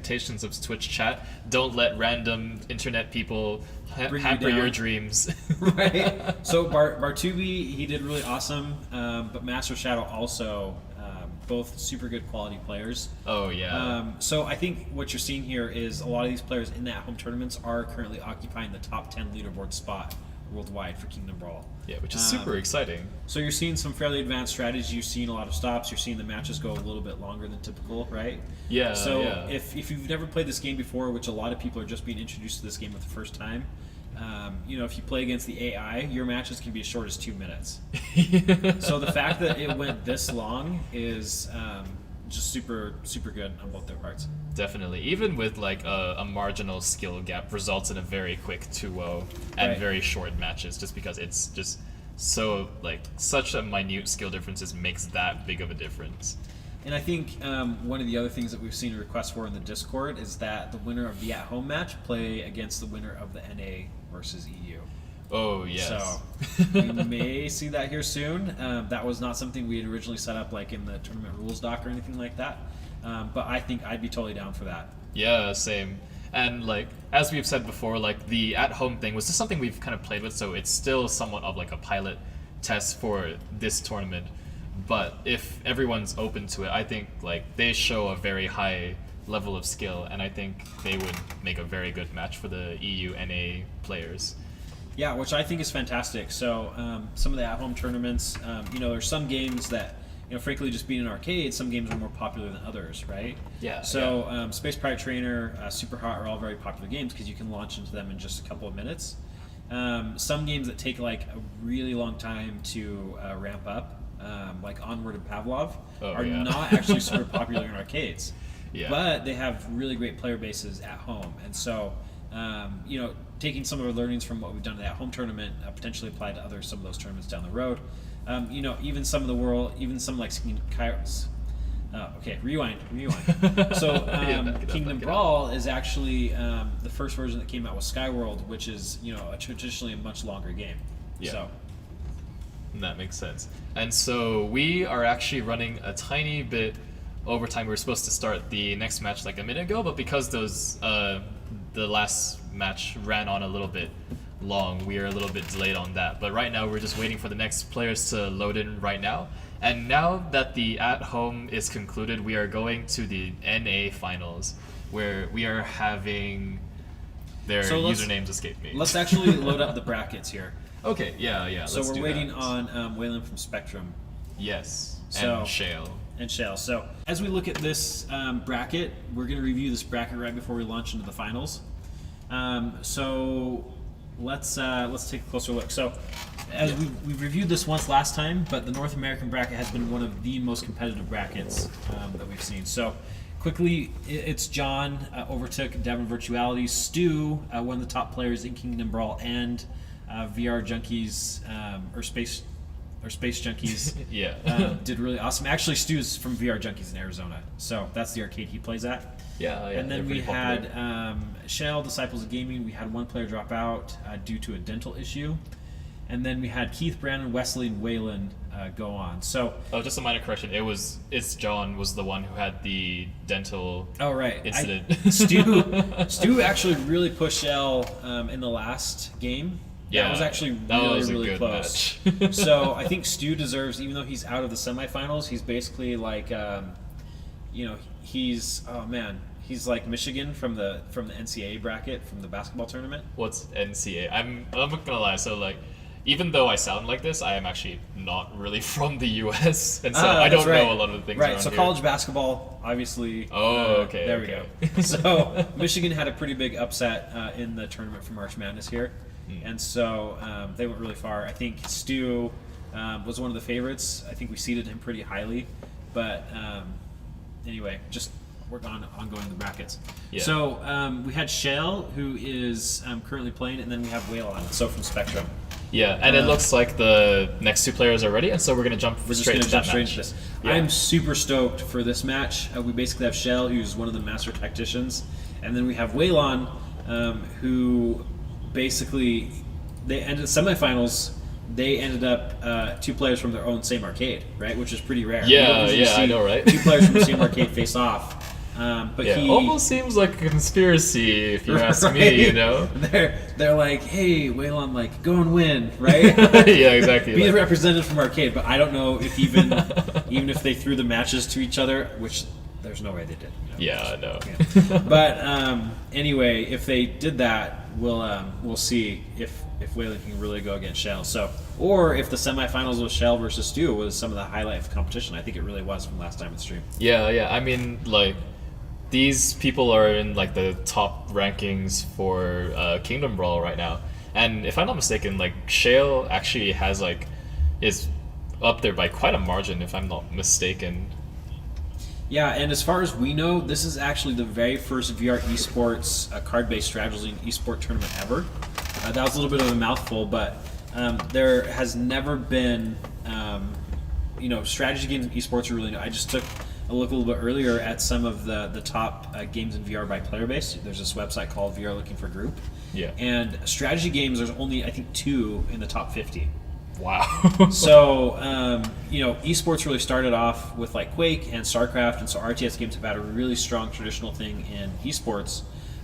expectations of Twitch chat. Don't let random internet people hamper your dreams. Right. So Bartubi, he did really awesome, but Master Shadow also, both super good quality players. Oh yeah. So I think what you're seeing here is a lot of these players in the at-home tournaments are currently occupying the top 10 leaderboard spot worldwide for Kingdom Brawl. Yeah, which is super exciting. So you're seeing some fairly advanced strategies. You're seeing a lot of stops. You're seeing the matches go a little bit longer than typical, right? Yeah. So yeah. if you've never played this game before, which a lot of people are just being introduced to this game for the first time, if you play against the AI, your matches can be as short as 2 minutes. So the fact that it went this long is just super, super good on both their parts. Definitely. Even with like a marginal skill gap results in a very quick 2-0 and very short matches, just because it's just so like such a minute skill differences makes that big of a difference. And I think one of the other things that we've seen a request for in the Discord is that the winner of the at-home match play against the winner of the NA versus EU. Oh, yes. So we may see that here soon. That was not something we had originally set up like in the tournament rules doc or anything like that. But I think I'd be totally down for that. Yeah, same. And like as we've said before, like the at-home thing was just something we've kind of played with, so it's still somewhat of like a pilot test for this tournament. But if everyone's open to it, I think like they show a very high level of skill, and I think they would make a very good match for the EU NA players. Yeah, which I think is fantastic. So some of the at-home tournaments, there's some games that, frankly, just being in arcades, some games are more popular than others, right? Yeah. So Space Pirate Trainer, Super Hot are all very popular games because you can launch into them in just a couple of minutes. Some games that take like a really long time to ramp up, like Onward and Pavlov, are not actually super popular in arcades. Yeah. But they have really great player bases at home, and so taking some of our learnings from what we've done at that home tournament, potentially apply to some of those tournaments down the road. Even some of the world, even some like Kairos. Okay, rewind. So Kingdom Brawl is actually the first version that came out with Skyworld, which is traditionally a much longer game. Yeah. So. That makes sense. And so we are actually running a tiny bit over time. We were supposed to start the next match like a minute ago, but because the last match ran on a little bit long, we are a little bit delayed on that. But right now we're just waiting for the next players to load in right now. And now that the at-home is concluded, we are going to the NA finals, where we are having their usernames escape me. Let's actually load up the brackets here. Okay, yeah. So we're waiting on Waylon from Spectrum. Yes, and Shale. So as we look at this bracket, we're going to review this bracket right before we launch into the finals. So let's take a closer look. So as we've reviewed this once last time, but the North American bracket has been one of the most competitive brackets that we've seen. So quickly, it's John overtook Devon Virtuality. Stu, one of the top players in Kingdom Brawl and VR Junkies or Space Junkies did really awesome. Actually, Stu's from VR Junkies in Arizona, so that's the arcade he plays at. Yeah. And then we had Shell, Disciples of Gaming. We had one player drop out due to a dental issue. And then we had Keith, Brandon, Wesley, and Waylon go on. So, just a minor correction. It's John was the one who had the dental incident. Stu actually really pushed Shell in the last game. Yeah, that was actually really close. So I think Stu deserves, even though he's out of the semifinals, he's basically like, he's like Michigan from the NCAA bracket from the basketball tournament. What's NCAA? I'm not gonna lie. So like, even though I sound like this, I am actually not really from the U.S. and so I don't know a lot of the things. Right. So here. College basketball, obviously. Okay. There we go. So Michigan had a pretty big upset in the tournament for March Madness here. And so they went really far. I think Stu was one of the favorites. I think we seeded him pretty highly. But anyway, just work on ongoing the brackets. Yeah. So we had Shell, who is currently playing, and then we have Waylon, so from Spectrum. Yeah, and it looks like the next two players are ready, and so we're going to jump straight into that match. Yeah. I'm super stoked for this match. We basically have Shell, who's one of the master tacticians, and then we have Waylon, who basically, they ended semifinals. They ended up two players from their own same arcade, right? Which is pretty rare. Yeah, I know, right? Two players from the same arcade face off. But Yeah, he almost seems like a conspiracy if you ask right? me, you know? They're like, hey, Waylon, like, go and win, right? Yeah, exactly. Be like- the representative from Arcade, but I don't know if even if they threw the matches to each other, which there's no way they did. Yeah, I know. Yeah. But anyway, if they did that, we'll see if Waylon can really go against Shell. So, or if the semifinals was Shell versus Stu was some of the highlight of the competition. I think it really was from last time at stream. Yeah. I mean, like, these people are in like the top rankings for Kingdom Brawl right now, and if I'm not mistaken, like Shale actually has like is up there by quite a margin, if I'm not mistaken. Yeah, and as far as we know, this is actually the very first VR esports card-based strategy esport tournament ever. That was a little bit of a mouthful, but there has never been, strategy games in esports are really new. I just took a look a little bit earlier at some of the top games in VR by player base. There's this website called VR Looking for Group. Yeah. And strategy games, there's only, I think, 2 in the top 50. Wow. So, esports really started off with like Quake and StarCraft, and so RTS games have had a really strong traditional thing in esports.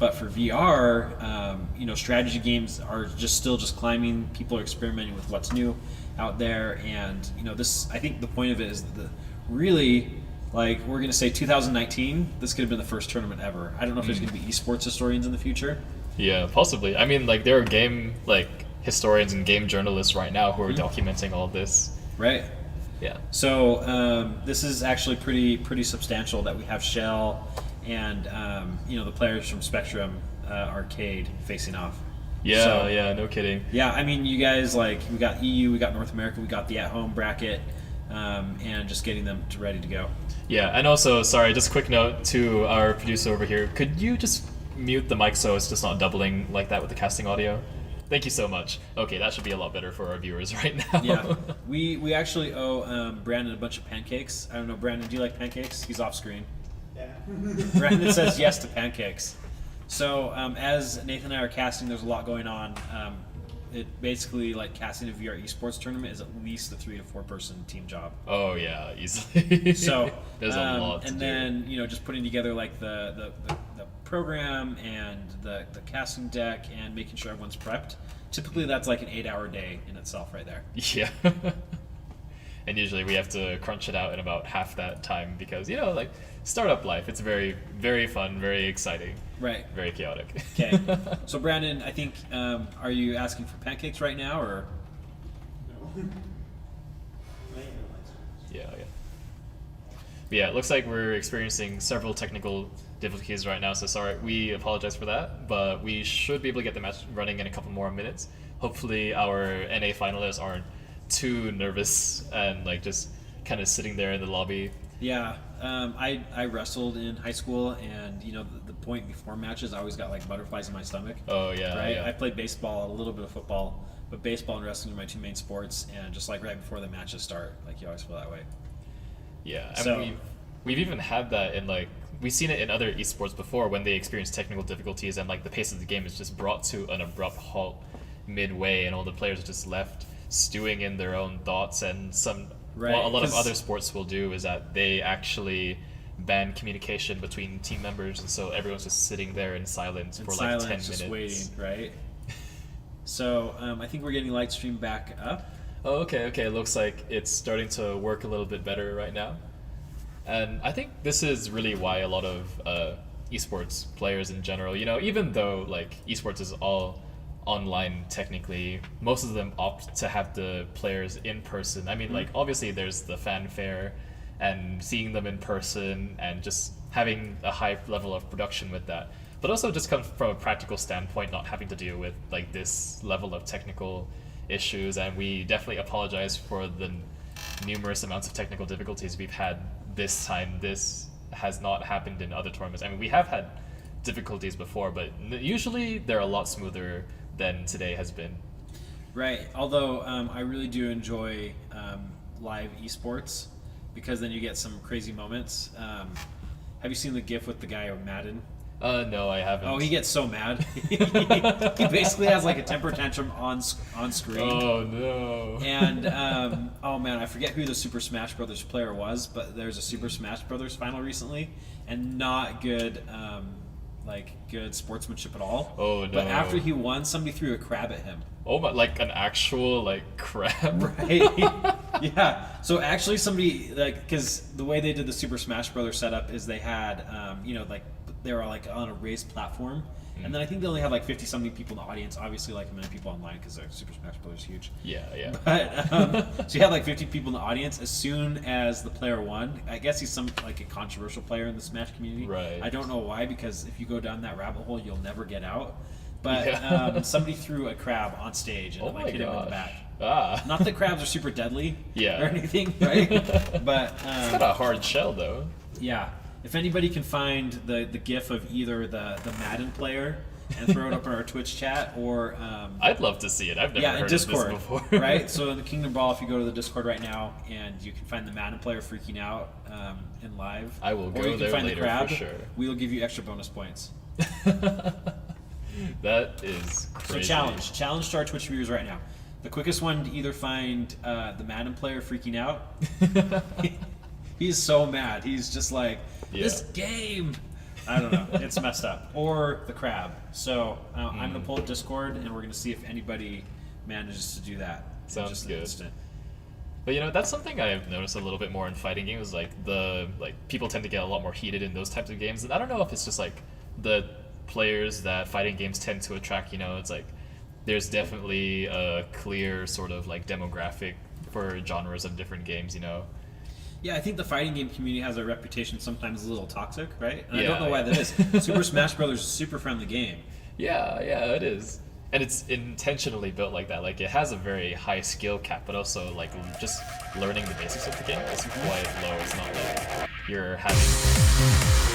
But for VR, strategy games are still climbing. People are experimenting with what's new out there, and this. I think the point of it is that really, like, we're going to say 2019. This could have been the first tournament ever. I don't know if there's going to be esports historians in the future. Yeah, possibly. I mean, like, there are game historians and game journalists right now who are documenting all this. Right. Yeah. So this is actually pretty substantial that we have Shell and the players from Spectrum Arcade facing off. Yeah, So, yeah, no kidding. Yeah, I mean, you guys, like, we got EU, we got North America, we got the at-home bracket, and just getting them ready to go. Yeah, and also, sorry, just a quick note to our producer over here. Could you just mute the mic so it's just not doubling like that with the casting audio? Thank you so much. Okay, that should be a lot better for our viewers right now. Yeah, we actually owe Brandon a bunch of pancakes. I don't know, Brandon, do you like pancakes? He's off screen. Yeah. Brandon says yes to pancakes. So as Nathan and I are casting, there's a lot going on. It basically, like, casting a VR esports tournament is at least a 3 to 4 person team job. Oh yeah, easily. So there's a lot to and do. then just putting together like the program and the casting deck and making sure everyone's prepped. Typically, that's like an 8-hour day in itself, right there. Yeah. And usually we have to crunch it out in about half that time because, like, startup life, it's very, very fun, very exciting. Right. Very chaotic. Okay. So, Brandon, I think, are you asking for pancakes right now, or? No. Yeah. But yeah, it looks like we're experiencing several technical difficulties right now, so sorry, we apologize for that, but we should be able to get the match running in a couple more minutes. Hopefully our NA finalists aren't too nervous and like just kind of sitting there in the lobby. Yeah, I wrestled in high school, and the point before matches, I always got like butterflies in my stomach. Oh yeah, Right. yeah. I played baseball, a little bit of football, but baseball and wrestling are my 2 main sports, and just like right before the matches start, like, you always feel that way. Yeah, and So- we've even had that in we've seen it in other esports before when they experience technical difficulties and like the pace of the game is just brought to an abrupt halt midway, and all the players are just left stewing in their own thoughts. And Right, what a lot of 'cause- other sports will do is that they actually ban communication between team members, and so everyone's just sitting there in silence In for silence, like 10 just minutes. waiting, right? So I think we're getting light stream back up. Oh, okay. It looks like it's starting to work a little bit better right now. And I think this is really why a lot of esports players in general, even though like esports is all online technically, most of them opt to have the players in person. I mean, like, obviously there's the fanfare and seeing them in person and just having a high level of production with that. But also just comes from a practical standpoint, not having to deal with like this level of technical issues. And we definitely apologize for the numerous amounts of technical difficulties we've had this time. This has not happened in other tournaments. I mean, we have had difficulties before, but usually they're a lot smoother than today has been. Right. Although I really do enjoy live esports, because then you get some crazy moments. Have you seen the GIF with the guy of Madden? No, I haven't. Oh, he gets so mad. He basically has like a temper tantrum on screen. Oh no. And oh man, I forget who the Super Smash Brothers player was, but there's a Super Smash Brothers final recently, and not good, good sportsmanship at all. Oh no. But after he won, somebody threw a crab at him. Oh my, like an actual like crab. Right. Yeah. So actually, somebody because the way they did the Super Smash Brothers setup is they had they were like on a raised platform. And then I think they only had like 50 something people in the audience. Obviously, like a million people online because Super Smash Bros. Is huge. Yeah, yeah. But so you had like 50 people in the audience. As soon as the player won, I guess he's like a controversial player in the Smash community. Right. I don't know why, because if you go down that rabbit hole, you'll never get out. But Yeah. Somebody threw a crab on stage and Oh hit him in gosh. the back. Ah. Not that crabs are super deadly, Yeah. or anything, right? But It's got a hard shell though. yeah. If anybody can find the GIF of either the Madden player and throw it up in our Twitch chat, or I'd love to see it. I've never in heard Discord, of this before. right? So in the Kingdom Brawl, if you go to the Discord right now, and you can find the Madden player freaking out in live, I will or go you can there find later the crab, for sure. we will give you extra bonus points. That is So crazy. challenge to our Twitch viewers right now. The quickest one to either find the Madden player freaking out. He's so mad. He's just like, this game. I don't know. It's messed up. Or the crab. So I'm going to pull up Discord, and we're going to see if anybody manages to do that. in Sounds just an good. instant. But that's something I've noticed a little bit more in fighting games. Like people tend to get a lot more heated in those types of games, and I don't know if it's just like the players that fighting games tend to attract. It's like there's definitely a clear sort of like demographic for genres of different games. Yeah, I think the fighting game community has a reputation sometimes a little toxic, right? And I Yeah, don't know why yeah. that is. Super Smash Brothers is a super friendly game. Yeah, it is. And it's intentionally built like that. Like it has a very high skill cap, but also like just learning the basics of the game is quite low. It's not like you're having